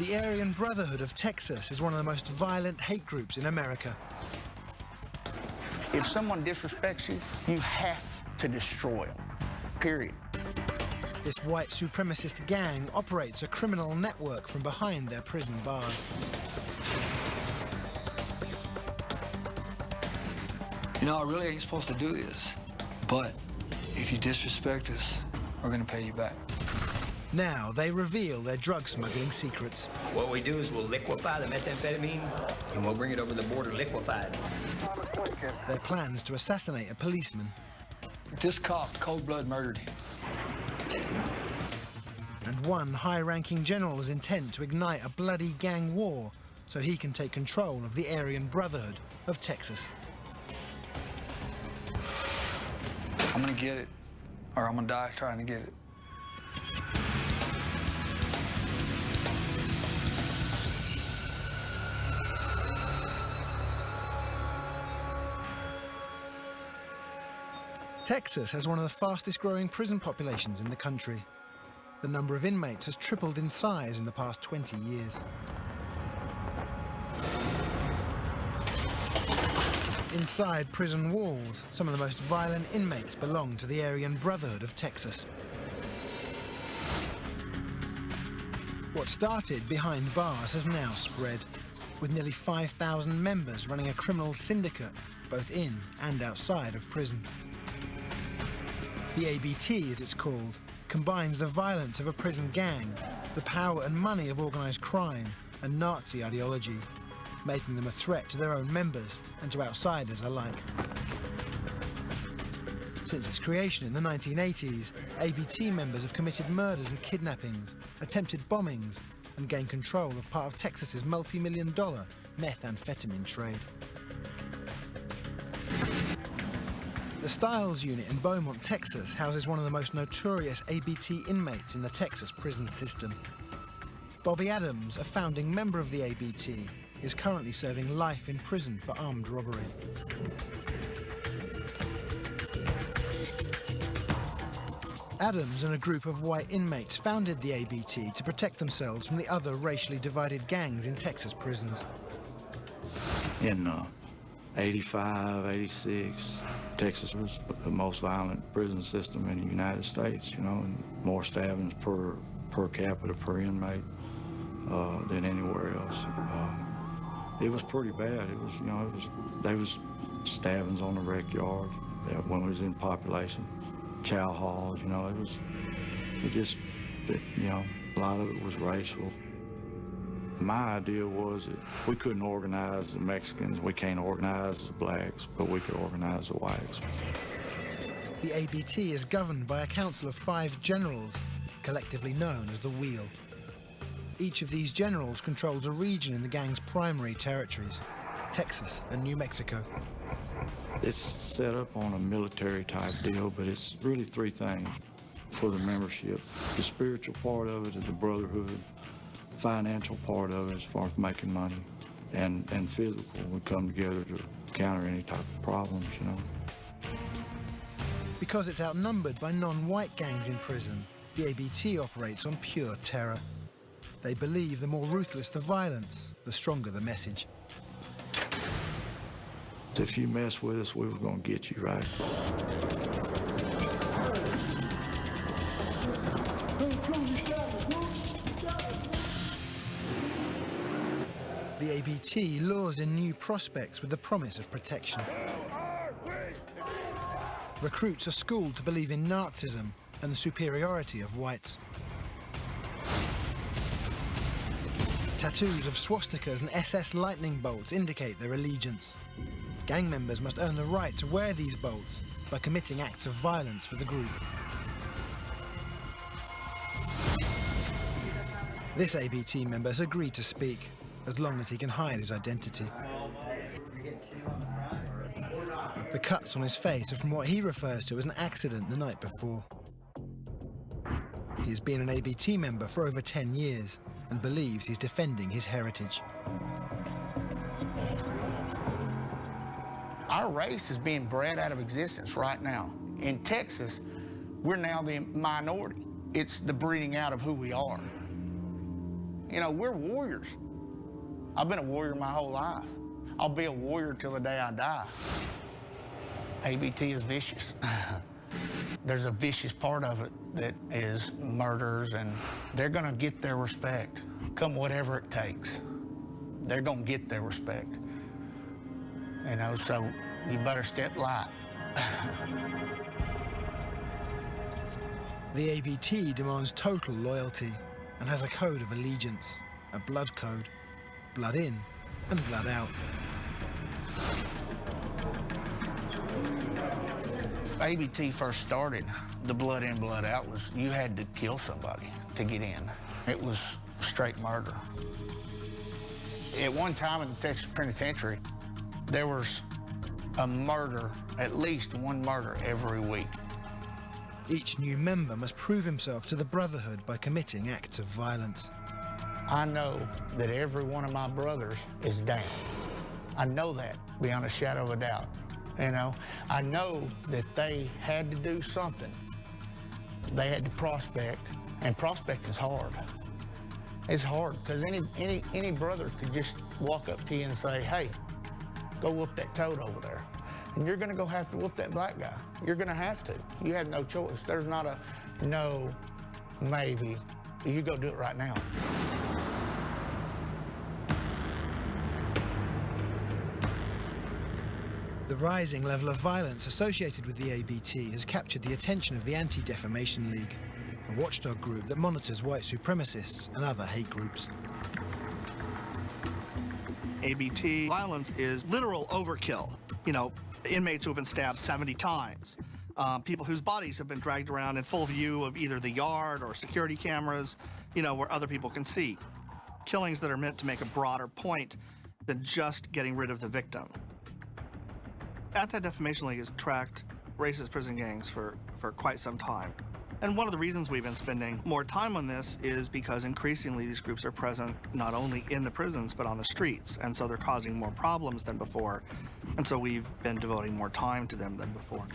The Aryan Brotherhood of Texas is one of the most violent hate groups in America. If someone disrespects you, you have to destroy them, period. This white supremacist gang operates a criminal network from behind their prison bars. You know, I really ain't supposed to do this, but if you disrespect us, we're gonna pay you back. Now they reveal their drug smuggling secrets. What we do is we'll liquefy the methamphetamine and we'll bring it over the border liquefied. Their plans to assassinate a policeman. This cop cold blood murdered him. And one high-ranking general is intent to ignite a bloody gang war so he can take control of the Aryan Brotherhood of Texas. I'm gonna get it, or I'm gonna die trying to get it. Texas has one of the fastest-growing prison populations in the country. The number of inmates has tripled in size in the past 20 years. Inside prison walls, some of the most violent inmates belong to the Aryan Brotherhood of Texas. What started behind bars has now spread, with nearly 5,000 members running a criminal syndicate, both in and outside of prison. The ABT, as it's called, combines the violence of a prison gang, the power and money of organised crime, and Nazi ideology, making them a threat to their own members and to outsiders alike. Since its creation in the 1980s, ABT members have committed murders and kidnappings, attempted bombings, and gained control of part of Texas's multi-million-dollar methamphetamine trade. The Stiles unit in Beaumont, Texas, houses one of the most notorious ABT inmates in the Texas prison system. Bobby Adams, a founding member of the ABT, is currently serving life in prison for armed robbery. Adams and a group of white inmates founded the ABT to protect themselves from the other racially divided gangs in Texas prisons. In 85, 86, Texas was the most violent prison system in the United States, you know, and more stabbings per capita, per inmate than anywhere else. It was pretty bad. It was, you know, there was stabbings on the rec yard when it was in population, chow halls, you know, you know, a lot of it was racial. My idea was that we couldn't organize the Mexicans, we can't organize the blacks, but we could organize the whites. The ABT is governed by a council of 5 generals, collectively known as the Wheel. Each of these generals controls a region in the gang's primary territories, Texas and New Mexico. It's set up on a military-type deal, but it's really 3 things for the membership. The spiritual part of it is the Brotherhood. Financial part of it as far as making money, and physical. We come together to counter any type of problems, you know. Because it's outnumbered by non-white gangs in prison, the ABT operates on pure terror. They believe the more ruthless the violence, the stronger the message. If you mess with us, we were going to get you, right? The ABT lures in new prospects with the promise of protection. Recruits are schooled to believe in Nazism and the superiority of whites. Tattoos of swastikas and SS lightning bolts indicate their allegiance. Gang members must earn the right to wear these bolts by committing acts of violence for the group. This ABT member has agreed to speak, as long as he can hide his identity. The cuts on his face are from what he refers to as an accident the night before. He has been an ABT member for over 10 years and believes he's defending his heritage. Our race is being bred out of existence right now. In Texas, we're now the minority. It's the breeding out of who we are. You know, we're warriors. I've been a warrior my whole life. I'll be a warrior till the day I die. ABT is vicious. There's a vicious part of it that is murders, and they're gonna get their respect, come whatever it takes. They're gonna get their respect. You know, so you better step light. The ABT demands total loyalty and has a code of allegiance, a blood code, blood in and blood out. ABT first started, the blood in, blood out was you had to kill somebody to get in. It was straight murder. At one time in the Texas Penitentiary, there was a murder, at least one murder every week. Each new member must prove himself to the Brotherhood by committing acts of violence. I know that every one of my brothers is down. I know that beyond a shadow of a doubt. You know, I know that they had to do something. They had to prospect, and prospecting's hard. It's hard because any brother could just walk up to you and say, hey, go whoop that toad over there. And you're gonna go have to whoop that black guy. You're gonna have to. You have no choice. There's not a no, maybe. You go do it right now. The rising level of violence associated with the ABT has captured the attention of the Anti-Defamation League, a watchdog group that monitors white supremacists and other hate groups. ABT violence is literal overkill. You know, inmates who have been stabbed 70 times, people whose bodies have been dragged around in full view of either the yard or security cameras, you know, where other people can see. Killings that are meant to make a broader point than just getting rid of the victim. Anti-Defamation League has tracked racist prison gangs for quite some time. And one of the reasons we've been spending more time on this is because increasingly these groups are present not only in the prisons, but on the streets. And so they're causing more problems than before. And so we've been devoting more time to them than before.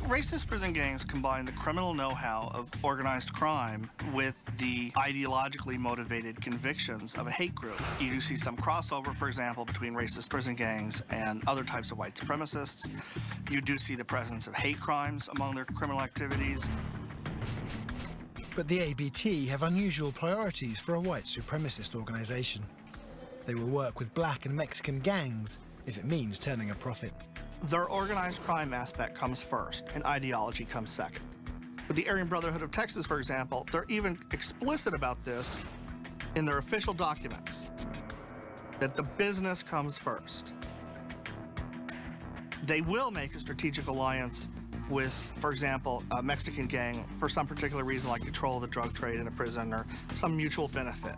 Racist prison gangs combine the criminal know-how of organized crime with the ideologically motivated convictions of a hate group. You do see some crossover, for example, between racist prison gangs and other types of white supremacists. You do see the presence of hate crimes among their criminal activities. But the ABT have unusual priorities for a white supremacist organization. They will work with black and Mexican gangs if it means turning a profit. Their organized crime aspect comes first, and ideology comes second. With the Aryan Brotherhood of Texas, for example, they're even explicit about this in their official documents, that the business comes first. They will make a strategic alliance with, for example, a Mexican gang for some particular reason, like control of the drug trade in a prison or some mutual benefit.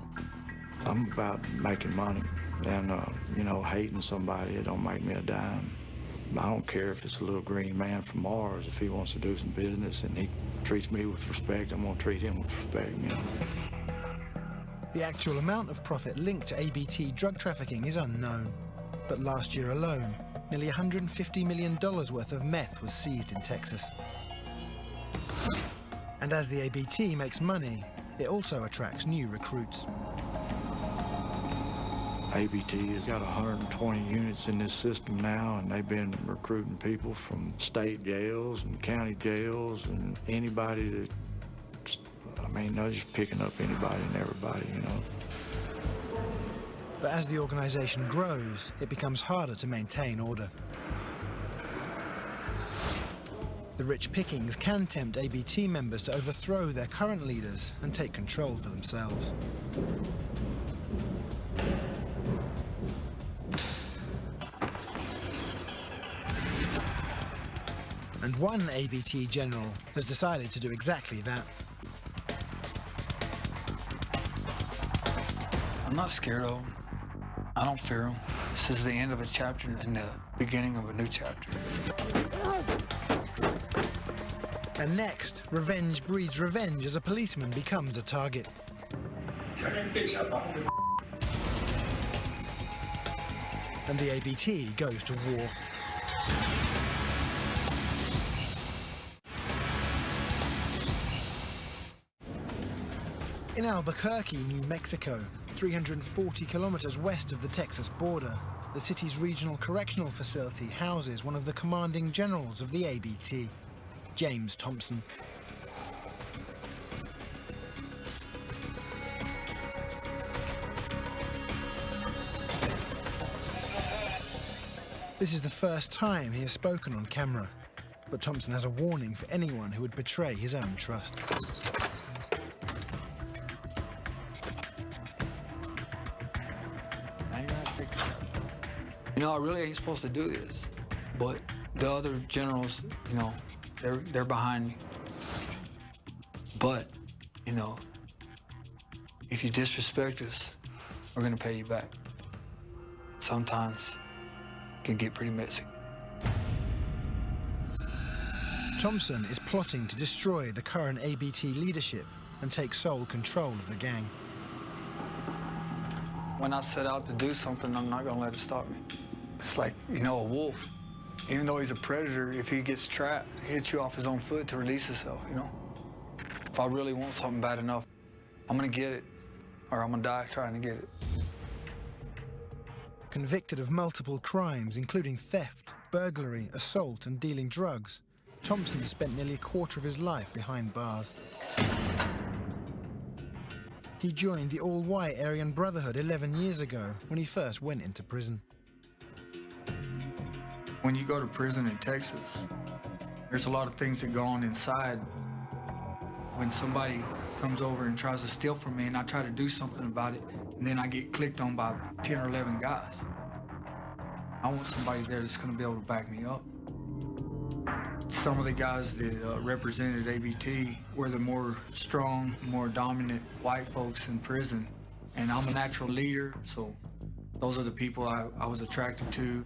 I'm about making money, and, you know, hating somebody, it don't make me a dime. I don't care if it's a little green man from Mars. If he wants to do some business and he treats me with respect, I'm gonna treat him with respect, you know. The actual amount of profit linked to ABT drug trafficking is unknown. But last year alone, nearly $150 million worth of meth was seized in Texas. And as the ABT makes money, it also attracts new recruits. ABT has got 120 units in this system now, and they've been recruiting people from state jails and county jails and anybody that, I mean, they're just picking up anybody and everybody, you know. But as the organization grows, it becomes harder to maintain order. The rich pickings can tempt ABT members to overthrow their current leaders and take control for themselves. And one ABT general has decided to do exactly that. I'm not scared of them. I don't fear them. This is the end of a chapter and the beginning of a new chapter. And next, revenge breeds revenge as a policeman becomes a target. And the ABT goes to war. In Albuquerque, New Mexico, 340 kilometers west of the Texas border, the city's regional correctional facility houses one of the commanding generals of the ABT, James Thompson. This is the first time he has spoken on camera, but Thompson has a warning for anyone who would betray his own trust. You know, I really ain't supposed to do this, but the other generals, you know, they're behind me. But, you know, if you disrespect us, we're gonna pay you back. Sometimes it can get pretty messy. Thompson is plotting to destroy the current ABT leadership and take sole control of the gang. When I set out to do something, I'm not gonna let it stop me. It's like, you know, a wolf. Even though he's a predator, if he gets trapped, he hits you off his own foot to release himself, you know? If I really want something bad enough, I'm gonna get it, or I'm gonna die trying to get it. Convicted of multiple crimes, including theft, burglary, assault, and dealing drugs, Thompson spent nearly a quarter of his life behind bars. He joined the all-white Aryan Brotherhood 11 years ago when he first went into prison. When you go to prison in Texas, there's a lot of things that go on inside. When somebody comes over and tries to steal from me and I try to do something about it, and then I get clicked on by 10 or 11 guys, I want somebody there that's gonna be able to back me up. Some of the guys that represented ABT were the more strong, more dominant white folks in prison. And I'm a natural leader, so those are the people I was attracted to.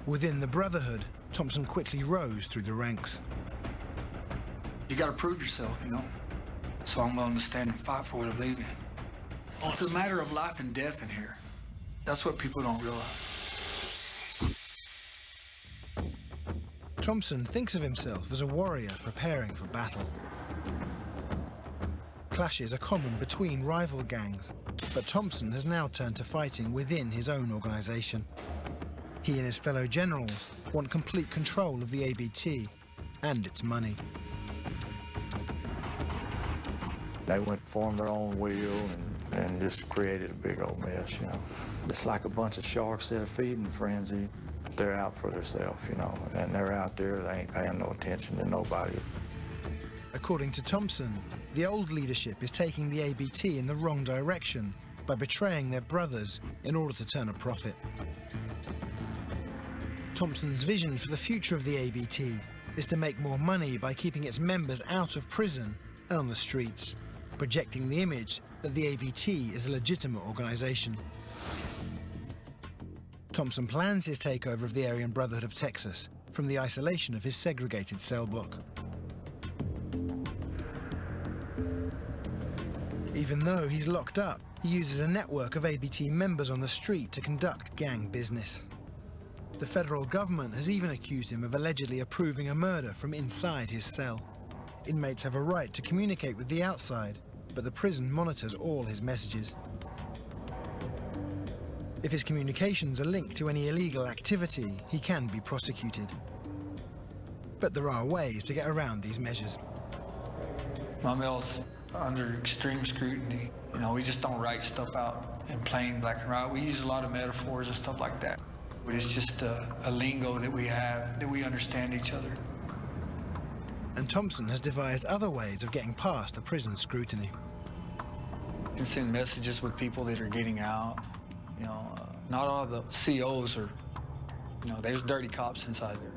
Within the Brotherhood, Thompson quickly rose through the ranks. You gotta prove yourself, you know? So I'm willing to stand and fight for what I believe in. It's a matter of life and death in here. That's what people don't realize. Thompson thinks of himself as a warrior preparing for battle. Clashes are common between rival gangs, but Thompson has now turned to fighting within his own organization. He and his fellow generals want complete control of the ABT and its money. They went and formed their own wheel and just created a big old mess, you know. It's like a bunch of sharks that are feeding frenzy. They're out for themselves, you know, and they're out there, they ain't paying no attention to nobody. According to Thompson, the old leadership is taking the ABT in the wrong direction by betraying their brothers in order to turn a profit. Thompson's vision for the future of the ABT is to make more money by keeping its members out of prison and on the streets, projecting the image that the ABT is a legitimate organization. Thompson plans his takeover of the Aryan Brotherhood of Texas from the isolation of his segregated cell block. Even though he's locked up, he uses a network of ABT members on the street to conduct gang business. The federal government has even accused him of allegedly approving a murder from inside his cell. Inmates have a right to communicate with the outside, but the prison monitors all his messages. If his communications are linked to any illegal activity, he can be prosecuted. But there are ways to get around these measures. My mail's under extreme scrutiny. You know, we just don't write stuff out in plain black and white. We use a lot of metaphors and stuff like that. But it's just a lingo that we have, that we understand each other. And Thompson has devised other ways of getting past the prison scrutiny. You can send messages with people that are getting out. You know, not all the COs are, you know, there's dirty cops inside there.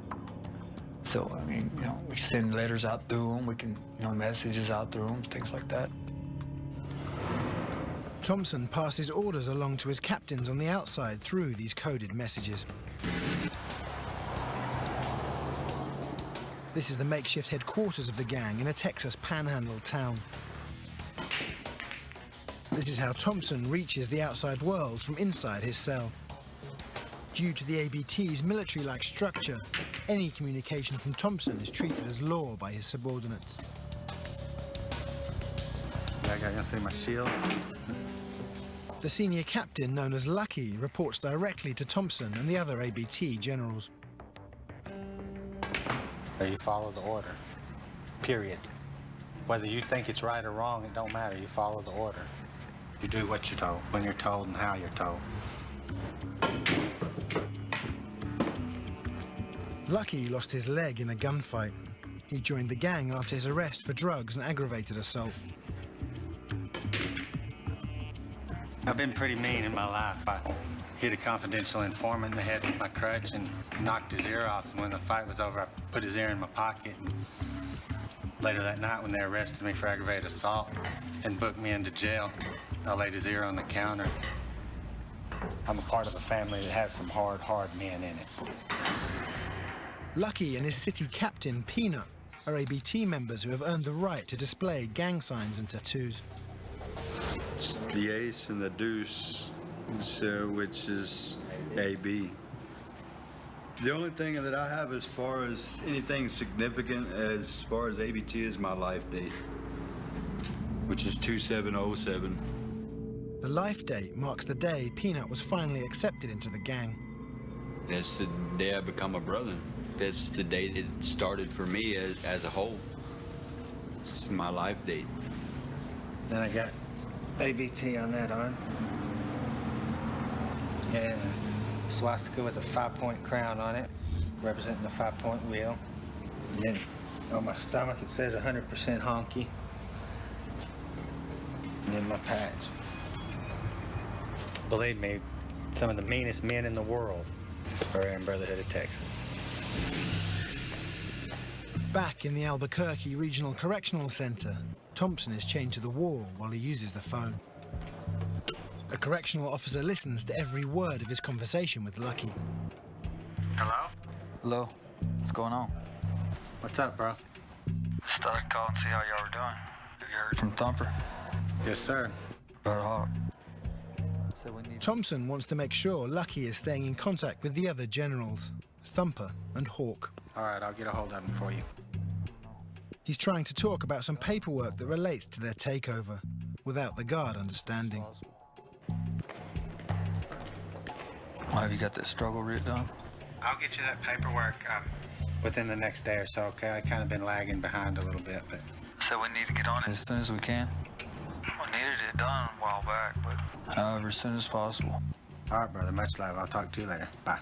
So, I mean, you know, we send letters out through them. We can, you know, messages out through them, things like that. Thompson passes orders along to his captains on the outside through these coded messages. This is the makeshift headquarters of the gang in a Texas panhandle town. This is how Thompson reaches the outside world from inside his cell. Due to the ABT's military-like structure, any communication from Thompson is treated as law by his subordinates. got, you see my shield? The senior captain, known as Lucky, reports directly to Thompson and the other ABT generals. So you follow the order, period. Whether you think it's right or wrong, it don't matter. You follow the order. You do what you're told, when you're told, and how you're told. Lucky lost his leg in a gunfight. He joined the gang after his arrest for drugs and aggravated assault. I've been pretty mean in my life. I hit a confidential informant in the head with my crutch and knocked his ear off. And when the fight was over, I put his ear in my pocket. And later that night, when they arrested me for aggravated assault and booked me into jail, I laid his ear on the counter. I'm a part of a family that has some hard men in it. Lucky and his city captain, Peanut, are ABT members who have earned the right to display gang signs and tattoos. The ace and the deuce, which is AB. The only thing that I have as far as anything significant as far as ABT is my life date, which is 2707. The life date marks the day Peanut was finally accepted into the gang. That's the day I become a brother. That's the day it started for me as a whole. It's my life date. Then I got ABT on that arm. And a swastika with a 5-point crown on it, representing the 5-point wheel. And then on my stomach it says 100% honky. And then my patch. Believe me, some of the meanest men in the world are in Brotherhood of Texas. Back in the Albuquerque Regional Correctional Center, Thompson is chained to the wall while he uses the phone. A correctional officer listens to every word of his conversation with Lucky. Hello? Hello. What's going on? What's up, bro? Just thought I'd call and see how y'all were doing. Have you heard From Thumper? Yes, sir. About Hawk. So we need... Thompson wants to make sure Lucky is staying in contact with the other generals, Thumper and Hawk. All right, I'll get a hold of him for you. He's trying to talk about some paperwork that relates to their takeover, without the guard understanding. Have you got that struggle writ done? I'll get you that paperwork. Within the next day or so, okay? I kind of been lagging behind a little bit, but... So we need to get on it as soon as we can. I needed it done a while back, but... However, as soon as possible. All right, brother. Much love. I'll talk to you later. Bye.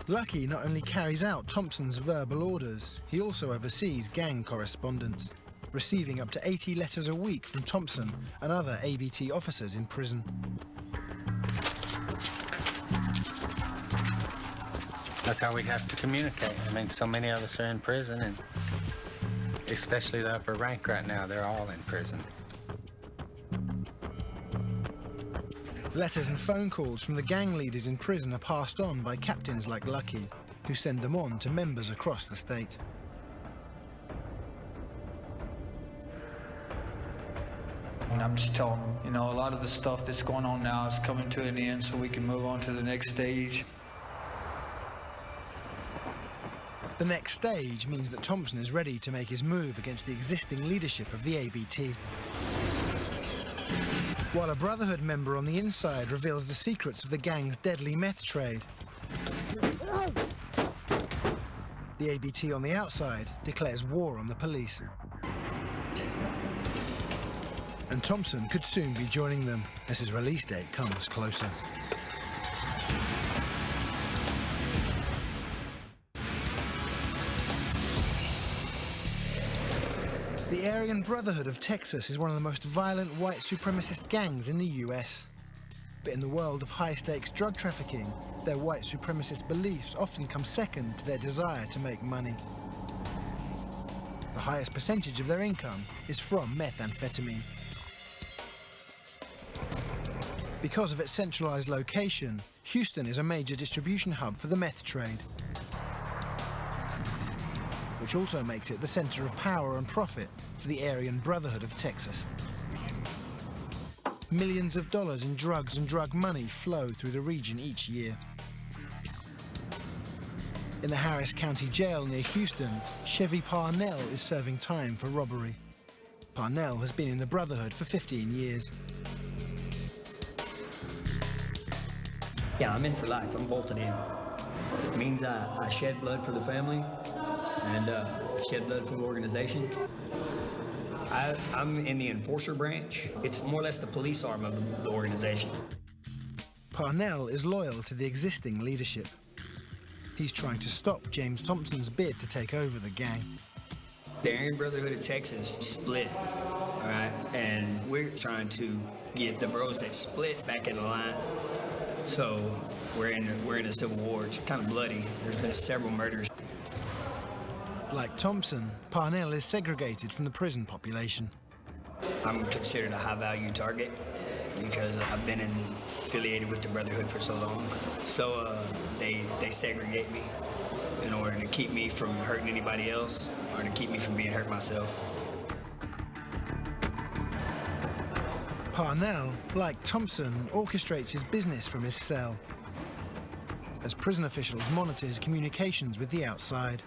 Lucky not only carries out Thompson's verbal orders, he also oversees gang correspondence, receiving up to 80 letters a week from Thompson and other ABT officers in prison. That's how we have to communicate. I mean, so many of us are in prison, and especially the upper rank right now, they're all in prison. Letters and phone calls from the gang leaders in prison are passed on by captains like Lucky, who send them on to members across the state. And I'm just telling them, you know, a lot of the stuff that's going on now is coming to an end so we can move on to the next stage. The next stage means that Thompson is ready to make his move against the existing leadership of the ABT. While a Brotherhood member on the inside reveals the secrets of the gang's deadly meth trade, the ABT on the outside declares war on the police. And Thompson could soon be joining them as his release date comes closer. The Aryan Brotherhood of Texas is one of the most violent white supremacist gangs in the US. But in the world of high-stakes drug trafficking, their white supremacist beliefs often come second to their desire to make money. The highest percentage of their income is from methamphetamine. Because of its centralized location, Houston is a major distribution hub for the meth trade, which also makes it the center of power and profit for the Aryan Brotherhood of Texas. Millions of dollars in drugs and drug money flow through the region each year. In the Harris County Jail near Houston, Chevy Parnell is serving time for robbery. Parnell has been in the Brotherhood for 15 years. Yeah, I'm in for life. I'm bolted in. It means I shed blood for the family and shed blood for the organization. I'm in the enforcer branch. It's more or less the police arm of the organization. Parnell is loyal to the existing leadership. He's trying to stop James Thompson's bid to take over the gang. The Aryan Brotherhood of Texas split, all right? And we're trying to get the bros that split back in the line. So we're in a civil war. It's kind of bloody. There's been several murders. Like Thompson, Parnell is segregated from the prison population. I'm considered a high-value target because I've been affiliated with the Brotherhood for so long. So they segregate me in order to keep me from hurting anybody else or to keep me from being hurt myself. Parnell, like Thompson, orchestrates his business from his cell. As prison officials monitor his communications with the outside.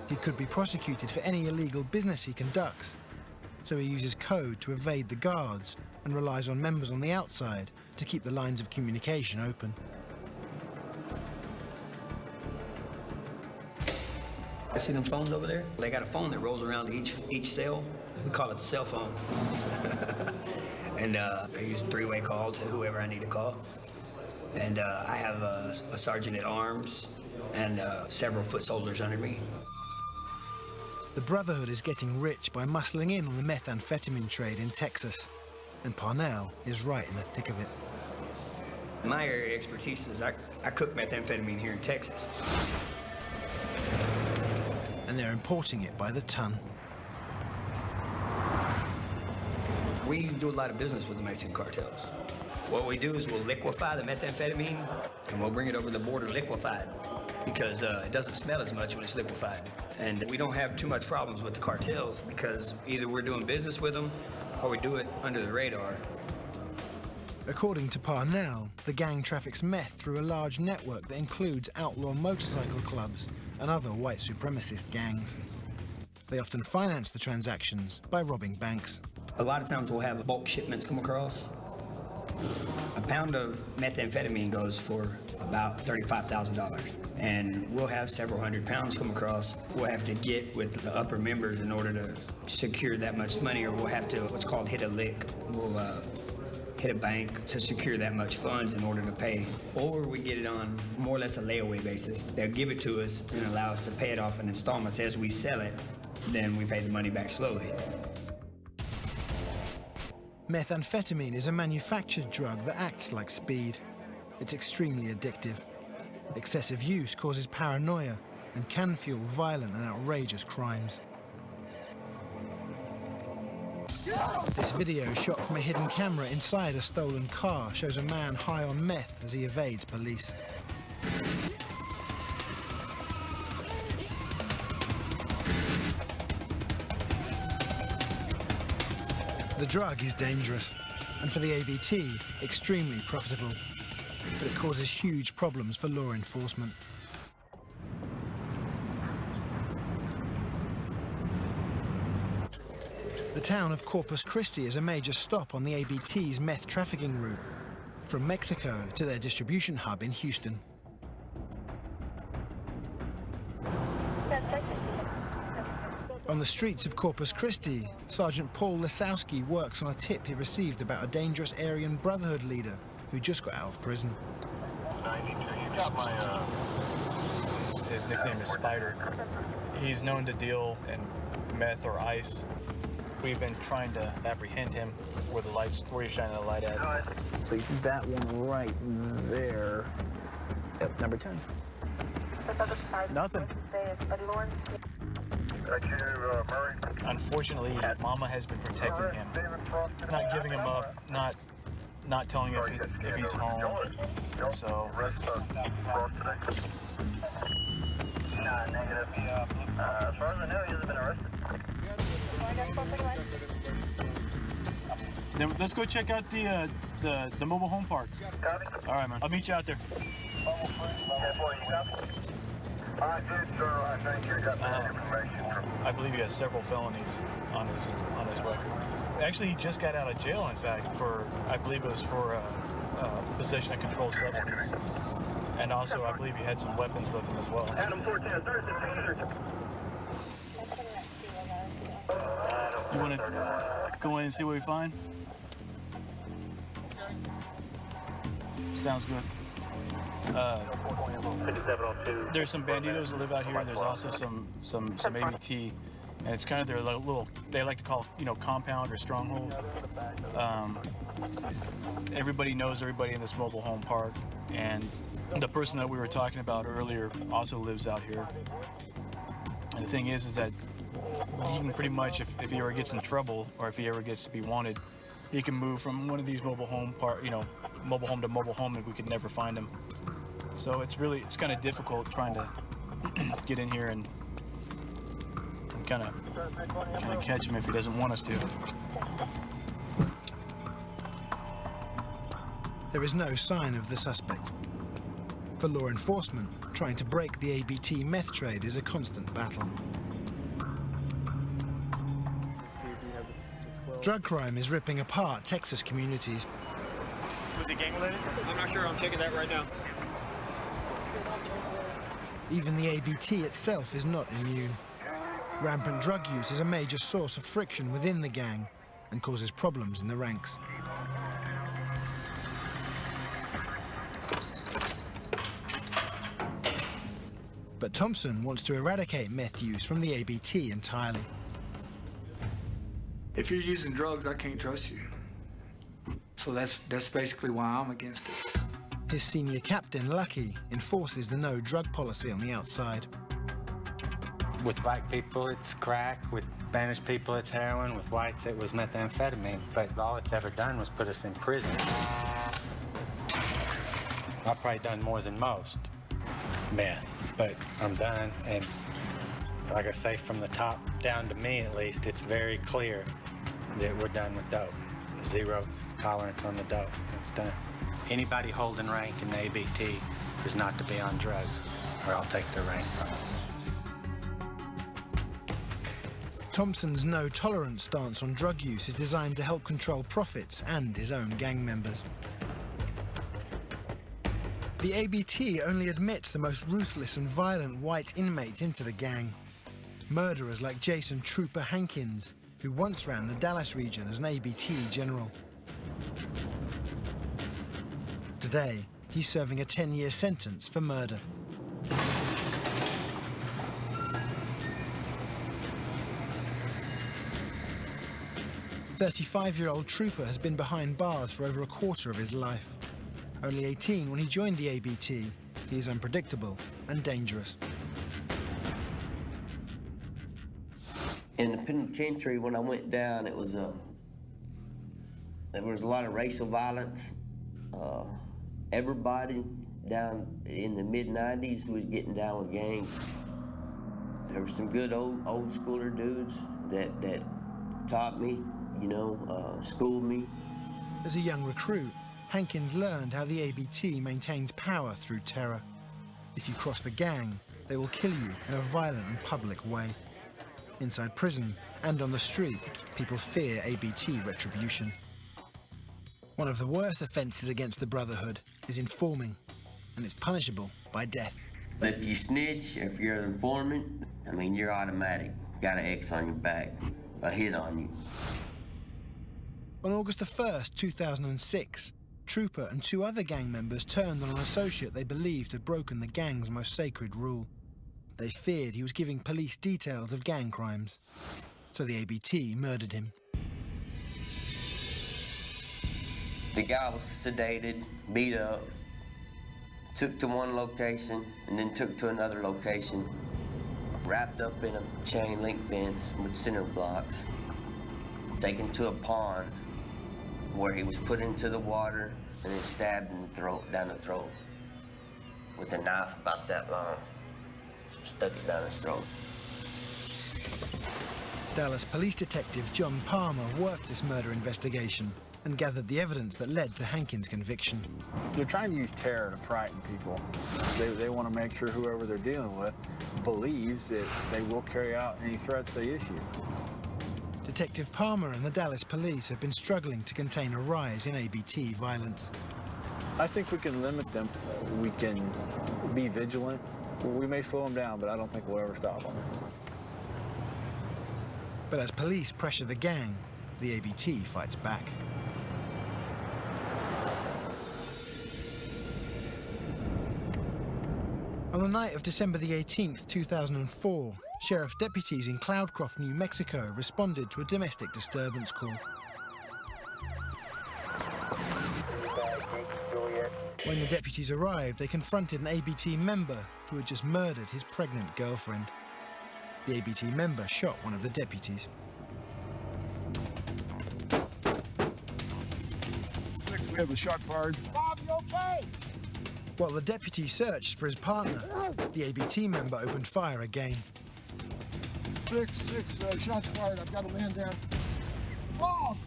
He could be prosecuted for any illegal business he conducts, so he uses code to evade the guards and relies on members on the outside to keep the lines of communication open. I see them phones over there? They got a phone that rolls around each cell. We call it the cell phone. And I use three-way call to whoever I need to call. And I have a sergeant at arms and several foot soldiers under me. The Brotherhood is getting rich by muscling in on the methamphetamine trade in Texas, and Parnell is right in the thick of it. My area of expertise is I cook methamphetamine here in Texas. And they're importing it by the ton. We do a lot of business with the Mexican cartels. What we do is we'll liquefy the methamphetamine and we'll bring it over the border liquefied because it doesn't smell as much when it's liquefied. And we don't have too much problems with the cartels because either we're doing business with them or we do it under the radar. According to Parnell, the gang traffics meth through a large network that includes outlaw motorcycle clubs and other white supremacist gangs. They often finance the transactions by robbing banks. A lot of times we'll have bulk shipments come across. A pound of methamphetamine goes for about $35,000. And we'll have several hundred pounds come across. We'll have to get with the upper members in order to secure that much money, or we'll have to what's called hit a lick. We'll hit a bank to secure that much funds in order to pay. Or we get it on more or less a layaway basis. They'll give it to us and allow us to pay it off in installments. As we sell it, then we pay the money back slowly. Methamphetamine is a manufactured drug that acts like speed. It's extremely addictive. Excessive use causes paranoia and can fuel violent and outrageous crimes. This video, shot from a hidden camera inside a stolen car, shows a man high on meth as he evades police. The drug is dangerous, and for the ABT, extremely profitable. But it causes huge problems for law enforcement. The town of Corpus Christi is a major stop on the ABT's meth trafficking route, from Mexico to their distribution hub in Houston. On the streets of Corpus Christi, Sergeant Paul Lesowski works on a tip he received about a dangerous Aryan Brotherhood leader who just got out of prison. 92, you got my, His nickname is Spider. He's known to deal in meth or ice. We've been trying to apprehend him where he's shining the light at. See that one right there. Yep, number 10. Nothing. Unfortunately, Mama has been protecting him, not giving him up, not telling him if he's home. So. Negative. As far as I know, he hasn't been arrested. Then let's go check out the mobile home parks. All right, man. I'll meet you out there. I did, sir. I think you got that information from... I believe he has several felonies on his record. Actually, he just got out of jail, in fact, for, I believe it was for possession of controlled substance. And also, I believe he had some weapons with him as well. Adam 410, You want to go in and see what we find? Sounds good. There's some banditos that live out here. There's also some ABT, and it's kind of their little, they like to call, compound or stronghold. Everybody knows everybody in this mobile home park, and the person that we were talking about earlier also lives out here. And the thing is that he can pretty much, if he ever gets in trouble or if he ever gets to be wanted, he can move from one of these mobile home mobile home to mobile home, and we could never find him. So it's kind of difficult trying to get in here and kind of catch him if he doesn't want us to. There is no sign of the suspect. For law enforcement, trying to break the ABT meth trade is a constant battle. Drug crime is ripping apart Texas communities. Was it gang-related? I'm not sure. I'm checking that right now. Even the ABT itself is not immune. Rampant drug use is a major source of friction within the gang and causes problems in the ranks. But Thompson wants to eradicate meth use from the ABT entirely. If you're using drugs, I can't trust you. So that's basically why I'm against it. His senior captain, Lucky, enforces the no drug policy on the outside. With black people, it's crack. With Spanish people, it's heroin. With whites, it was methamphetamine. But all it's ever done was put us in prison. I've probably done more than most meth, but I'm done. And like I say, from the top down to me, at least, it's very clear that we're done with dope. Zero tolerance on the dope. It's done. Anybody holding rank in the ABT is not to be on drugs, or I'll take their rank from them. Thompson's no-tolerance stance on drug use is designed to help control profits and his own gang members. The ABT only admits the most ruthless and violent white inmates into the gang. Murderers like Jason Trooper Hankins, who once ran the Dallas region as an ABT general. Today, he's serving a 10-year sentence for murder. The 35-year-old Trooper has been behind bars for over a quarter of his life. Only 18 when he joined the ABT, he is unpredictable and dangerous. In the penitentiary, when I went down, there was a lot of racial violence. Everybody down in the mid-90s was getting down with gangs. There were some good old schooler dudes that taught me, schooled me. As a young recruit, Hankins learned how the ABT maintains power through terror. If you cross the gang, they will kill you in a violent and public way. Inside prison and on the street, people fear ABT retribution. One of the worst offences against the Brotherhood is informing, and it's punishable by death. If you snitch, if you're an informant, you're automatic. Got an X on your back, a hit on you. On August the 1st, 2006, Trooper and 2 other gang members turned on an associate they believed had broken the gang's most sacred rule. They feared he was giving police details of gang crimes, so the ABT murdered him. The guy was sedated, beat up, took to one location, and then took to another location, wrapped up in a chain link fence with cinder blocks, taken to a pond where he was put into the water and then stabbed in the throat, down the throat, with a knife about that long. Stuck it down his throat. Dallas police detective John Palmer worked this murder investigation and gathered the evidence that led to Hankin's conviction. They're trying to use terror to frighten people. They want to make sure whoever they're dealing with believes that they will carry out any threats they issue. Detective Palmer and the Dallas police have been struggling to contain a rise in ABT violence. I think we can limit them. We can be vigilant. We may slow them down, but I don't think we'll ever stop them. But as police pressure the gang, the ABT fights back. On the night of December the 18th, 2004, sheriff's deputies in Cloudcroft, New Mexico, responded to a domestic disturbance call. When the deputies arrived, they confronted an ABT member who had just murdered his pregnant girlfriend. The ABT member shot one of the deputies. We have a shot fired. Bob, you okay? While the deputy searched for his partner, the ABT member opened fire again. 6, shots fired. I've got a man down. Bob!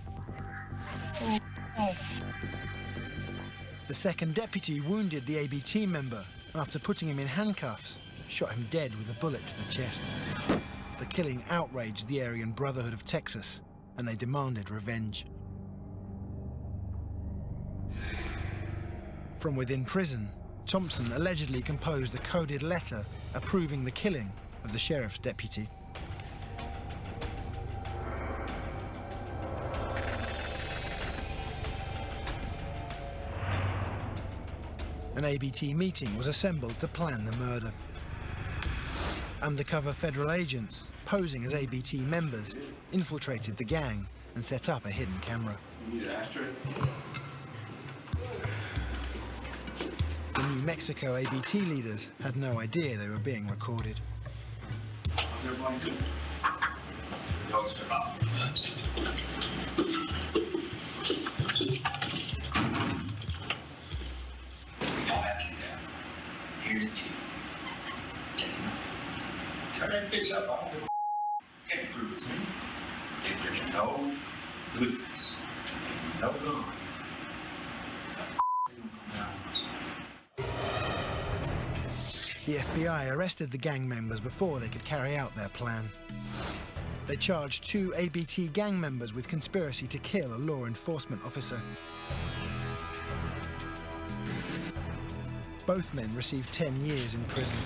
Oh. The second deputy wounded the ABT member and, after putting him in handcuffs, shot him dead with a bullet to the chest. The killing outraged the Aryan Brotherhood of Texas, and they demanded revenge. From within prison, Thompson allegedly composed a coded letter approving the killing of the sheriff's deputy. An ABT meeting was assembled to plan the murder. Undercover federal agents, posing as ABT members, infiltrated the gang and set up a hidden camera. The New Mexico ABT leaders had no idea they were being recorded. How's everybody doing? Y'all step out. Here's the key. Turn that bitch up. I don't give a can't prove it to me. If there's no witness, no gun, The FBI arrested the gang members before they could carry out their plan. They charged 2 ABT gang members with conspiracy to kill a law enforcement officer. Both men received 10 years in prison.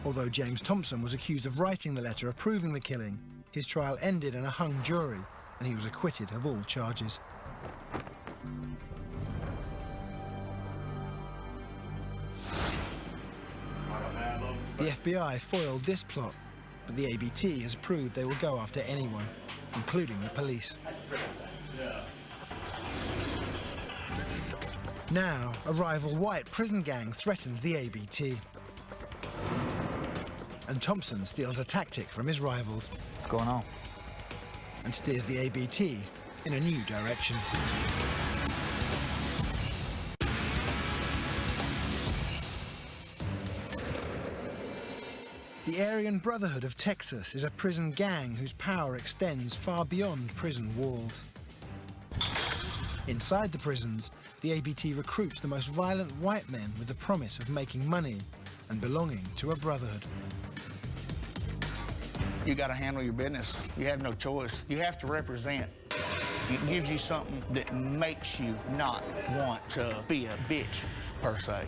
Although James Thompson was accused of writing the letter approving the killing, his trial ended in a hung jury, and he was acquitted of all charges. The FBI foiled this plot, but the ABT has proved they will go after anyone, including the police. Now, a rival white prison gang threatens the ABT. And Thompson steals a tactic from his rivals. What's going on? And steers the ABT in a new direction. The Aryan Brotherhood of Texas is a prison gang whose power extends far beyond prison walls. Inside the prisons, the ABT recruits the most violent white men with the promise of making money and belonging to a brotherhood. You got to handle your business. You have no choice. You have to represent. It gives you something that makes you not want to be a bitch, per se.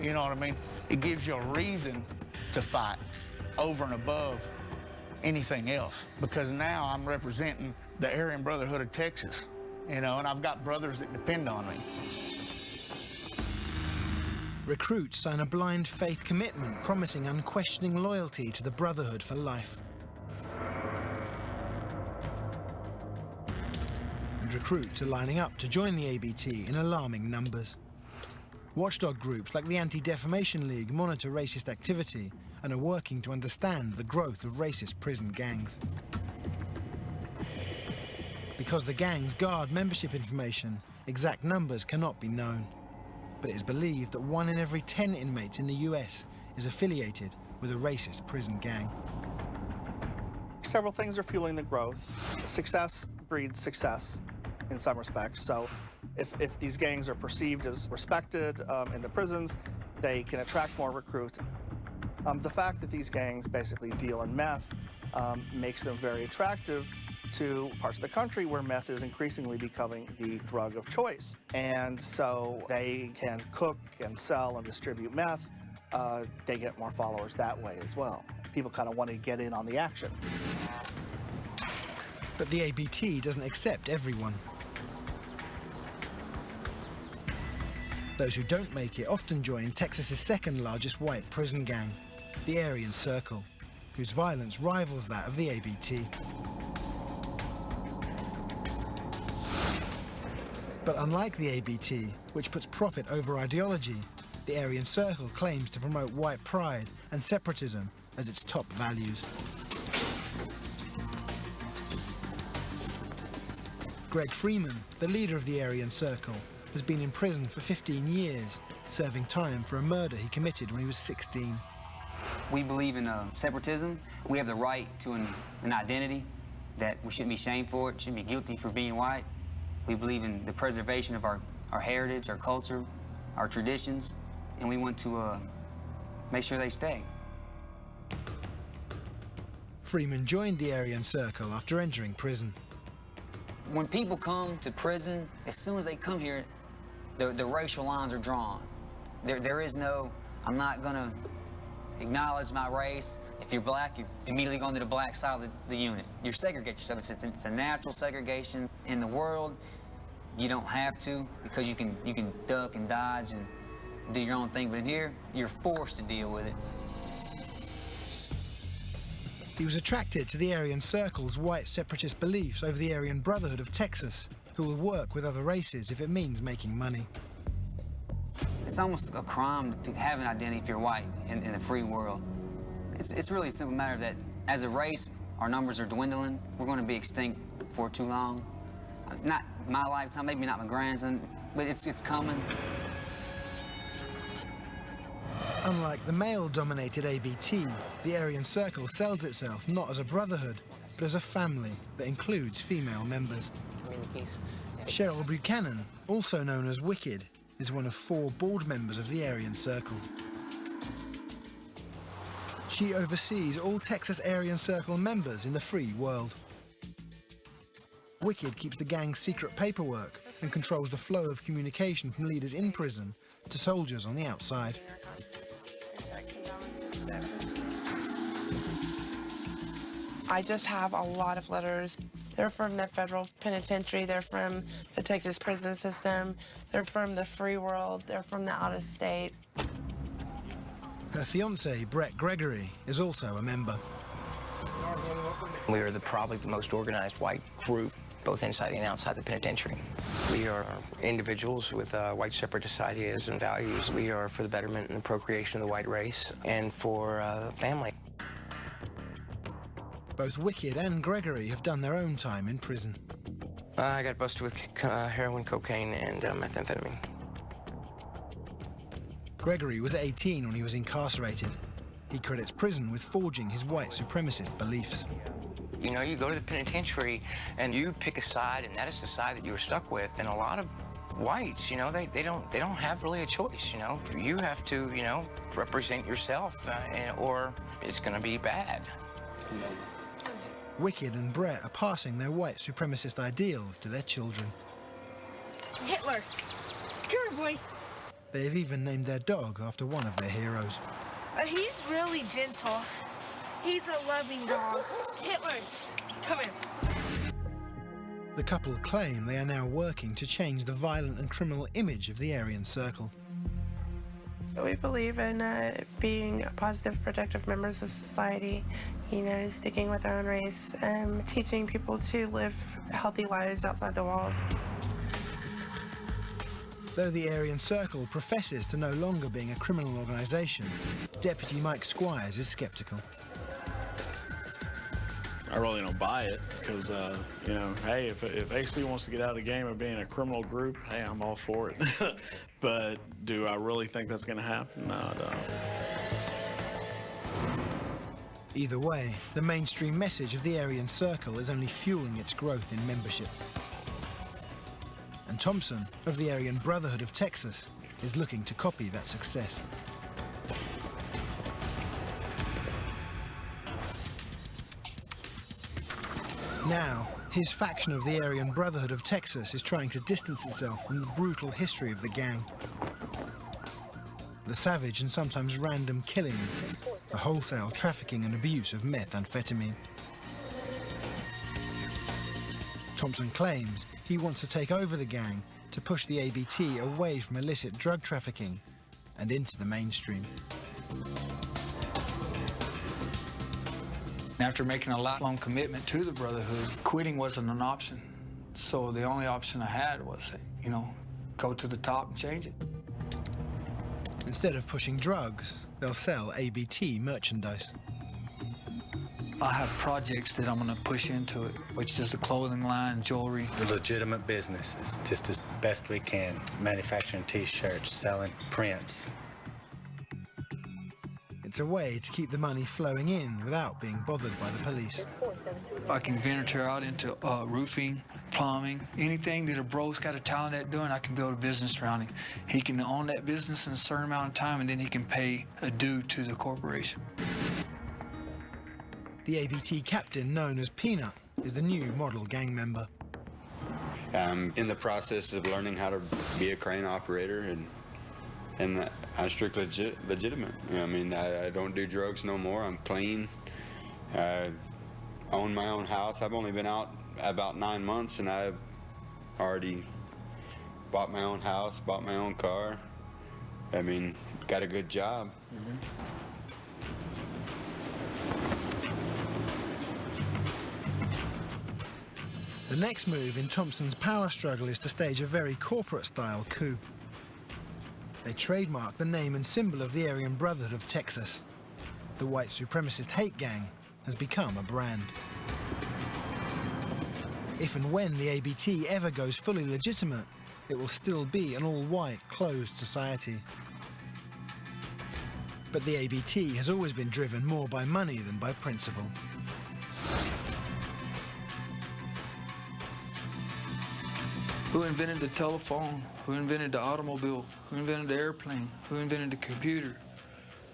You know what I mean? It gives you a reason to fight over and above anything else, because now I'm representing the Aryan Brotherhood of Texas, you know, and I've got brothers that depend on me. Recruits sign a blind faith commitment promising unquestioning loyalty to the Brotherhood for life. And recruits are lining up to join the ABT in alarming numbers. Watchdog groups like the Anti-Defamation League monitor racist activity and are working to understand the growth of racist prison gangs. Because the gangs guard membership information, exact numbers cannot be known. But it is believed that 1 in every 10 inmates in the US is affiliated with a racist prison gang. Several things are fueling the growth. Success breeds success. in some respects. So if these gangs are perceived as respected in the prisons, they can attract more recruits. The fact that these gangs basically deal in meth makes them very attractive to parts of the country where meth is increasingly becoming the drug of choice. And so they can cook and sell and distribute meth. They get more followers that way as well. People kind of want to get in on the action. But the ABT doesn't accept everyone. Those who don't make it often join Texas's second largest white prison gang, the Aryan Circle, whose violence rivals that of the ABT. But unlike the ABT, which puts profit over ideology, the Aryan Circle claims to promote white pride and separatism as its top values. Greg Freeman, the leader of the Aryan Circle, has been in prison for 15 years, serving time for a murder he committed when he was 16. We believe in separatism. We have the right to an identity, that we shouldn't be shamed for it, shouldn't be guilty for being white. We believe in the preservation of our heritage, our culture, our traditions, and we want to make sure they stay. Freeman joined the Aryan Circle after entering prison. When people come to prison, as soon as they come here, the racial lines are drawn. There is no, I'm not gonna acknowledge my race. If you're black, you're immediately going to the black side of the unit. You segregate yourself. It's a natural segregation. In the world, you don't have to, because you can duck and dodge and do your own thing. But in here, you're forced to deal with it. He was attracted to the Aryan Circle's white separatist beliefs over the Aryan Brotherhood of Texas, who will work with other races if it means making money. It's almost a crime to have an identity if you're white in the free world. It's really a simple matter that, as a race, our numbers are dwindling. We're going to be extinct before too long. Not my lifetime, maybe not my grandson, but it's coming. Unlike the male-dominated ABT, the Aryan Circle sells itself not as a brotherhood, but as a family that includes female members. Cheryl Buchanan, also known as Wicked, is one of 4 board members of the Aryan Circle. She oversees all Texas Aryan Circle members in the free world. Wicked keeps the gang's secret paperwork and controls the flow of communication from leaders in prison to soldiers on the outside. I just have a lot of letters. They're from the federal penitentiary, they're from the Texas prison system, they're from the free world, they're from the out-of-state. Her fiancé, Brett Gregory, is also a member. We are probably the most organized white group, both inside and outside the penitentiary. We are individuals with white separatist ideas and values. We are for the betterment and the procreation of the white race and for family. Both Wicked and Gregory have done their own time in prison. I got busted with heroin, cocaine, and methamphetamine. Gregory was 18 when he was incarcerated. He credits prison with forging his white supremacist beliefs. You know, you go to the penitentiary and you pick a side, and that is the side that you were stuck with. And a lot of whites, you know, they don't have really a choice. You know, you have to, you know, represent yourself, or it's going to be bad. Wicked and Brett are passing their white supremacist ideals to their children. Hitler, come here, boy. They have even named their dog after one of their heroes. He's really gentle. He's a loving dog. Hitler, come here. The couple claim they are now working to change the violent and criminal image of the Aryan Circle. We believe in being positive, productive members of society, you know, sticking with our own race, and teaching people to live healthy lives outside the walls. Though the Aryan Circle professes to no longer being a criminal organisation, Deputy Mike Squires is sceptical. I really don't buy it because, you know, hey, if AC wants to get out of the game of being a criminal group, hey, I'm all for it. But do I really think that's going to happen? No, I don't. Either way, the mainstream message of the Aryan Circle is only fueling its growth in membership. and Thompson, of the Aryan Brotherhood of Texas, is looking to copy that success. Now, his faction of the Aryan Brotherhood of Texas is trying to distance itself from the brutal history of the gang. The savage and sometimes random killings, the wholesale trafficking and abuse of methamphetamine. Thompson claims he wants to take over the gang to push the ABT away from illicit drug trafficking and into the mainstream. After making a lifelong commitment to the Brotherhood, quitting wasn't an option. So the only option I had was, you know, go to the top and change it. Instead of pushing drugs, they'll sell ABT merchandise. I have projects that I'm going to push into it, which is the clothing line, jewelry. The legitimate business is just as best we can, manufacturing T-shirts, selling prints. It's a way to keep the money flowing in without being bothered by the police. I can venture out into roofing, plumbing, anything that a bro's got a talent at doing, I can build a business around him. He can own that business in a certain amount of time, and then he can pay a due to the corporation. The ABT captain, known as Peanut, is the new model gang member. I'm in the process of learning how to be a crane operator, and I'm strictly legitimate. I mean, I don't do drugs no more. I'm clean. I own my own house. I've only been out about 9 months, and I've already bought my own house, bought my own car. I mean, got a good job. The next move in Thompson's power struggle is to stage a very corporate-style coup. They trademark the name and symbol of the Aryan Brotherhood of Texas. The white supremacist hate gang has become a brand. If and when the ABT ever goes fully legitimate, it will still be an all-white, closed society. But the ABT has always been driven more by money than by principle. Who invented the telephone? Who invented the automobile? Who invented the airplane? Who invented the computer?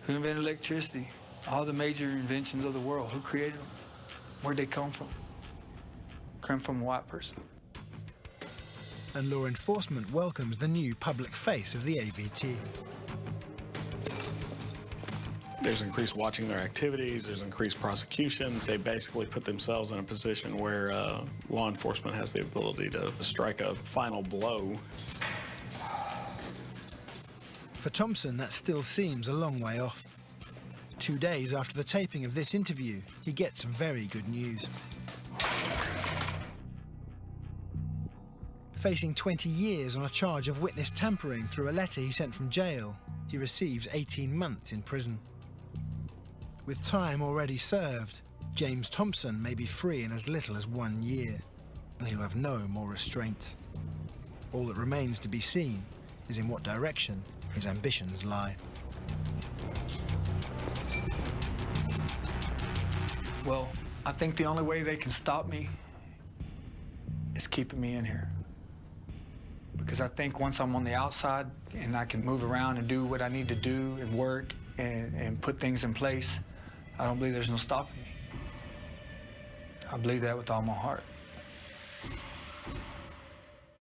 Who invented electricity? All the major inventions of the world. Who created them? Where'd they come from? Come from a white person. And law enforcement welcomes the new public face of the ABT. There's increased watching their activities, there's increased prosecution. They basically put themselves in a position where law enforcement has the ability to strike a final blow. For Thompson, that still seems a long way off. 2 days after the taping of this interview, he gets some very good news. Facing 20 years on a charge of witness tampering through a letter he sent from jail, he receives 18 months in prison. With time already served, James Thompson may be free in as little as 1 year, and he'll have no more restraints. All that remains to be seen is in what direction his ambitions lie. Well, I think the only way they can stop me is keeping me in here. Because I think once I'm on the outside and I can move around and do what I need to do and work and put things in place, I don't believe there's no stopping me. I believe that with all my heart.